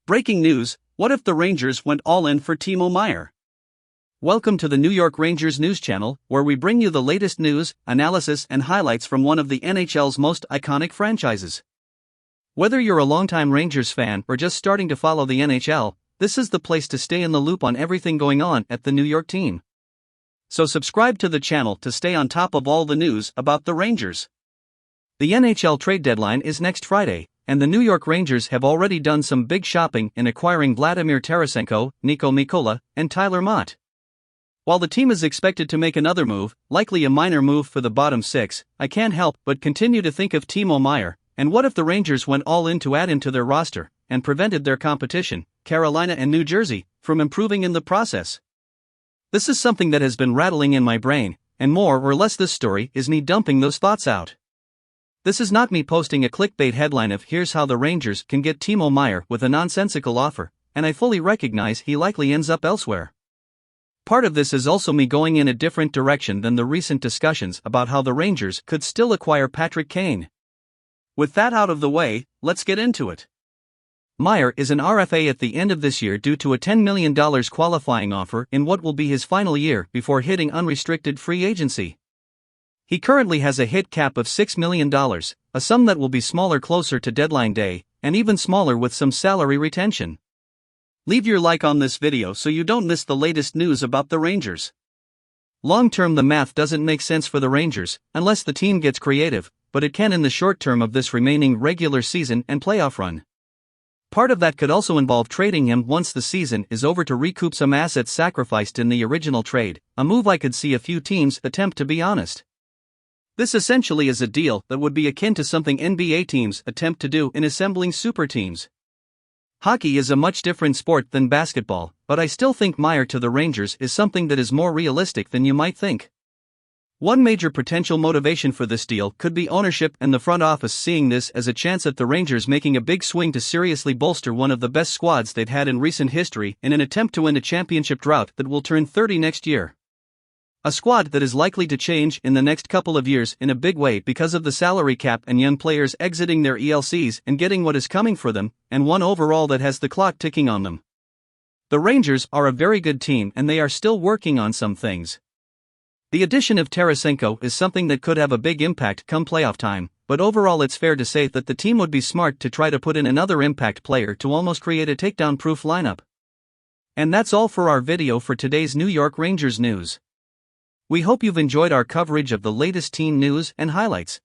Breaking news, what if the Rangers went all in for Timo Meier? Welcome to the New York Rangers news channel, where we bring you the latest news, analysis and highlights from one of the NHL's most iconic franchises. Whether you're a longtime Rangers fan or just starting to follow the NHL, this is the place to stay in the loop on everything going on at the New York team. So subscribe to the channel to stay on top of all the news about the Rangers. The NHL trade deadline is next Friday, and the New York Rangers have already done some big shopping in acquiring Vladimir Tarasenko, Niko Mikkola, and Tyler Mott. While the team is expected to make another move, likely a minor move for the bottom six, I can't help but continue to think of Timo Meier, and what if the Rangers went all in to add him to their roster, and prevented their competition, Carolina and New Jersey, from improving in the process? This is something that has been rattling in my brain, and more or less this story is me dumping those thoughts out. This is not me posting a clickbait headline of "Here's how the Rangers can get Timo Meier" with a nonsensical offer, and I fully recognize he likely ends up elsewhere. Part of this is also me going in a different direction than the recent discussions about how the Rangers could still acquire Patrick Kane. With that out of the way, let's get into it. Meier is an RFA at the end of this year due to a $10 million qualifying offer in what will be his final year before hitting unrestricted free agency. He currently has a hit cap of $6 million, a sum that will be smaller closer to deadline day, and even smaller with some salary retention. Leave your like on this video so you don't miss the latest news about the Rangers. Long term, the math doesn't make sense for the Rangers, unless the team gets creative, but it can in the short term of this remaining regular season and playoff run. Part of that could also involve trading him once the season is over to recoup some assets sacrificed in the original trade, a move I could see a few teams attempt, to be honest. This essentially is a deal that would be akin to something NBA teams attempt to do in assembling super teams. Hockey is a much different sport than basketball, but I still think Meier to the Rangers is something that is more realistic than you might think. One major potential motivation for this deal could be ownership and the front office seeing this as a chance at the Rangers making a big swing to seriously bolster one of the best squads they've had in recent history in an attempt to win a championship drought that will turn 30 next year. A squad that is likely to change in the next couple of years in a big way because of the salary cap and young players exiting their ELCs and getting what is coming for them, and one overall that has the clock ticking on them. The Rangers are a very good team and they are still working on some things. The addition of Tarasenko is something that could have a big impact come playoff time, but overall it's fair to say that the team would be smart to try to put in another impact player to almost create a takedown-proof lineup. And that's all for our video for today's New York Rangers news. We hope you've enjoyed our coverage of the latest team news and highlights.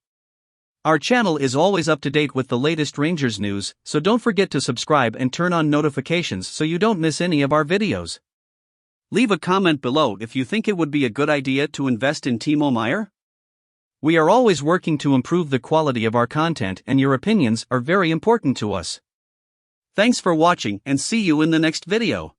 Our channel is always up to date with the latest Rangers news, so don't forget to subscribe and turn on notifications so you don't miss any of our videos. Leave a comment below if you think it would be a good idea to invest in Timo Meier. We are always working to improve the quality of our content, and your opinions are very important to us. Thanks for watching and see you in the next video.